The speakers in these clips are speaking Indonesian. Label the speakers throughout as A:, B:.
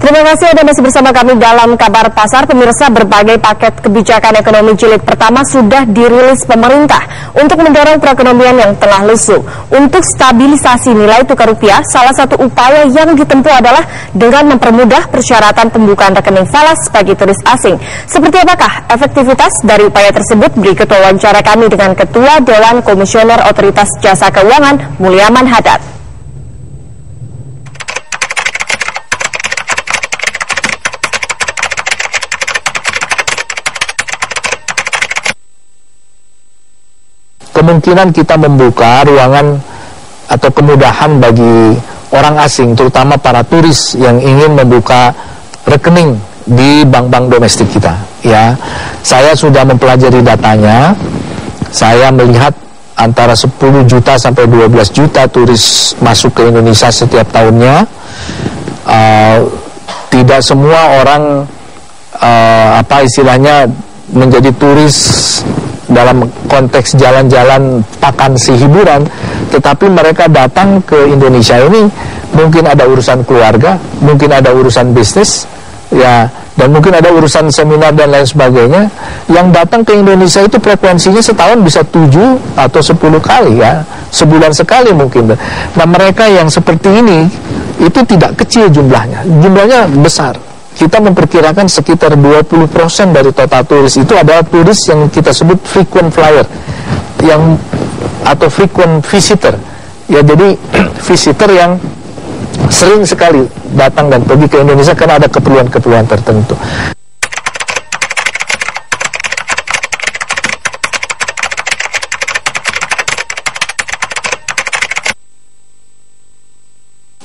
A: Terima kasih Anda masih bersama kami dalam Kabar Pasar. Pemirsa, berbagai paket kebijakan ekonomi jilid pertama sudah dirilis pemerintah untuk mendorong perekonomian yang tengah lesu. Untuk stabilisasi nilai tukar rupiah, salah satu upaya yang ditempuh adalah dengan mempermudah persyaratan pembukaan rekening falas bagi turis asing. Seperti apakah efektivitas dari upaya tersebut? Berikut wawancara kami dengan Ketua Dewan Komisioner Otoritas Jasa Keuangan, Mulyaman Hadad.
B: Kemungkinan kita membuka ruangan atau kemudahan bagi orang asing, terutama para turis yang ingin membuka rekening di bank-bank domestik kita. Ya, saya sudah mempelajari datanya. Saya melihat antara 10 juta sampai 12 juta turis masuk ke Indonesia setiap tahunnya. Tidak semua orang menjadi turis dalam konteks jalan-jalan vakansi hiburan, tetapi mereka datang ke Indonesia ini mungkin ada urusan keluarga, mungkin ada urusan bisnis, ya, dan mungkin ada urusan seminar dan lain sebagainya. Yang datang ke Indonesia itu frekuensinya setahun bisa 7 atau 10 kali, ya, sebulan sekali mungkin. Nah, mereka yang seperti ini itu tidak kecil jumlahnya besar. Kita memperkirakan sekitar 20% dari total turis itu adalah turis yang kita sebut frequent flyer, atau frequent visitor. Ya, jadi visitor yang sering sekali datang dan pergi ke Indonesia karena ada keperluan-keperluan tertentu.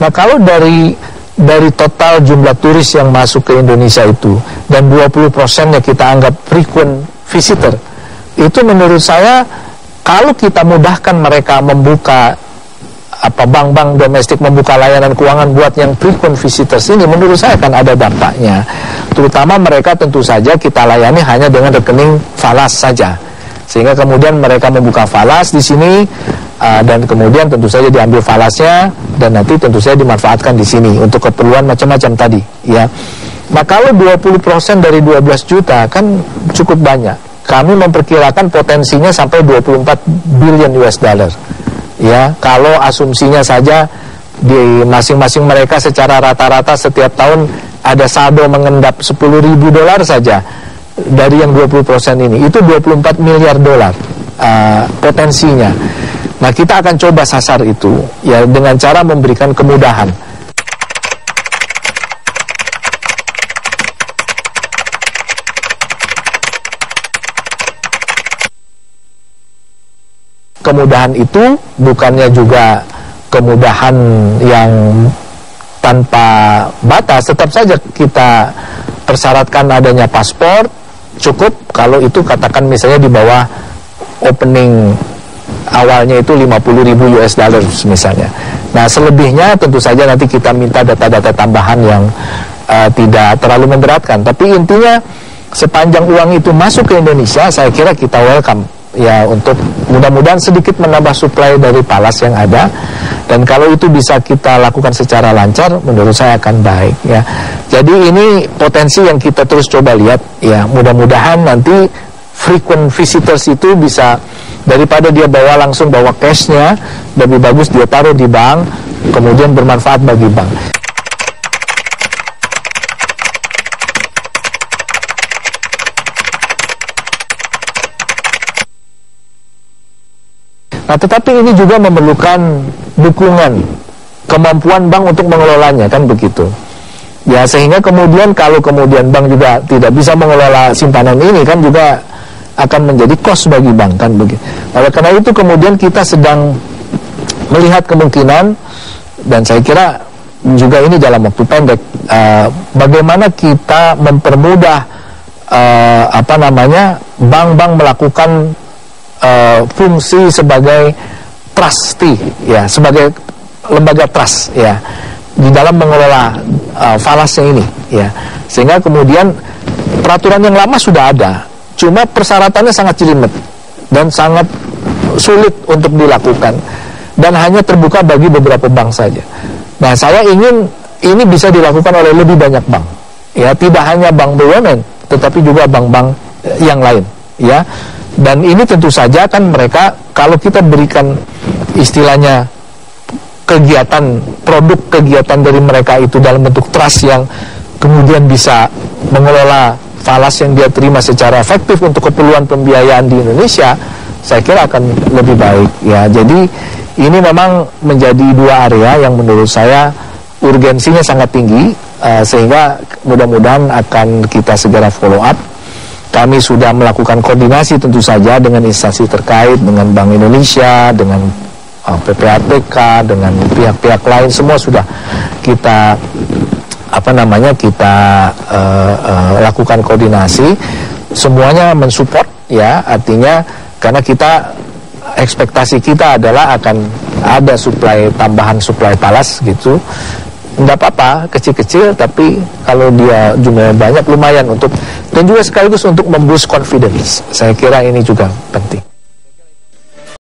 B: Nah, kalau dari total jumlah turis yang masuk ke Indonesia itu, dan 20%-nya kita anggap frequent visitor, itu menurut saya kalau kita mudahkan mereka membuka bank-bank domestik, membuka layanan keuangan buat yang frequent visitors ini, menurut saya akan ada dampaknya. Terutama mereka tentu saja kita layani hanya dengan rekening falas saja, sehingga kemudian mereka membuka falas di sini, dan kemudian tentu saja diambil falasnya dan nanti tentu saja dimanfaatkan di sini untuk keperluan macam-macam tadi, ya. Nah, kalau 20% dari 12 juta kan cukup banyak. Kami memperkirakan potensinya sampai 24 billion US dollar. Ya, kalau asumsinya saja di masing-masing mereka secara rata-rata setiap tahun ada saldo mengendap 10.000 dolar saja dari yang 20% ini, itu 24 miliar dolar potensinya. Nah, kita akan coba sasar itu, ya, dengan cara memberikan kemudahan. Kemudahan itu bukannya juga kemudahan yang tanpa batas, tetap saja kita persyaratkan adanya paspor, cukup kalau itu katakan misalnya di bawah opening awalnya itu 50.000 US dollar misalnya. Nah, selebihnya tentu saja nanti kita minta data-data tambahan yang tidak terlalu memberatkan. Tapi intinya sepanjang uang itu masuk ke Indonesia, saya kira kita welcome, ya, untuk mudah-mudahan sedikit menambah supply dari falas yang ada. Dan kalau itu bisa kita lakukan secara lancar, menurut saya akan baik, ya. Jadi ini potensi yang kita terus coba lihat, ya. Mudah-mudahan nanti frequent visitors itu bisa, daripada dia langsung bawa cashnya, lebih bagus dia taruh di bank, kemudian bermanfaat bagi bank. Nah, tetapi ini juga memerlukan dukungan, kemampuan bank untuk mengelolanya, kan begitu. Ya, sehingga kemudian kalau kemudian bank juga tidak bisa mengelola simpanan ini, kan juga akan menjadi cost bagi bank, kan begitu. Oleh karena itu kemudian kita sedang melihat kemungkinan, dan saya kira juga ini dalam waktu pendek, bagaimana kita mempermudah bank-bank melakukan fungsi sebagai trustee, ya, sebagai lembaga trust, ya, di dalam mengelola falasnya ini, ya. Sehingga kemudian peraturan yang lama sudah ada, cuma persyaratannya sangat jelimet dan sangat sulit untuk dilakukan, dan hanya terbuka bagi beberapa bank saja. Nah, saya ingin ini bisa dilakukan oleh lebih banyak bank, ya, tidak hanya bank BUMN, tetapi juga bank-bank yang lain, ya. Dan ini tentu saja kan mereka, kalau kita berikan istilahnya kegiatan, produk kegiatan dari mereka itu dalam bentuk trust yang kemudian bisa mengelola falas yang dia terima secara efektif untuk keperluan pembiayaan di Indonesia, saya kira akan lebih baik, ya. Jadi ini memang menjadi dua area yang menurut saya urgensinya sangat tinggi, sehingga mudah-mudahan akan kita segera follow up. Kami sudah melakukan koordinasi tentu saja dengan instansi terkait, dengan Bank Indonesia, dengan PPATK, dengan pihak-pihak lain, semua sudah kita lakukan koordinasi, semuanya mensupport, ya, artinya karena kita ekspektasi kita adalah akan ada tambahan suplai falas gitu. Nggak apa-apa, kecil-kecil, tapi kalau dia jumlahnya banyak lumayan untuk, dan juga sekaligus untuk memboost confidence. Saya kira ini juga penting.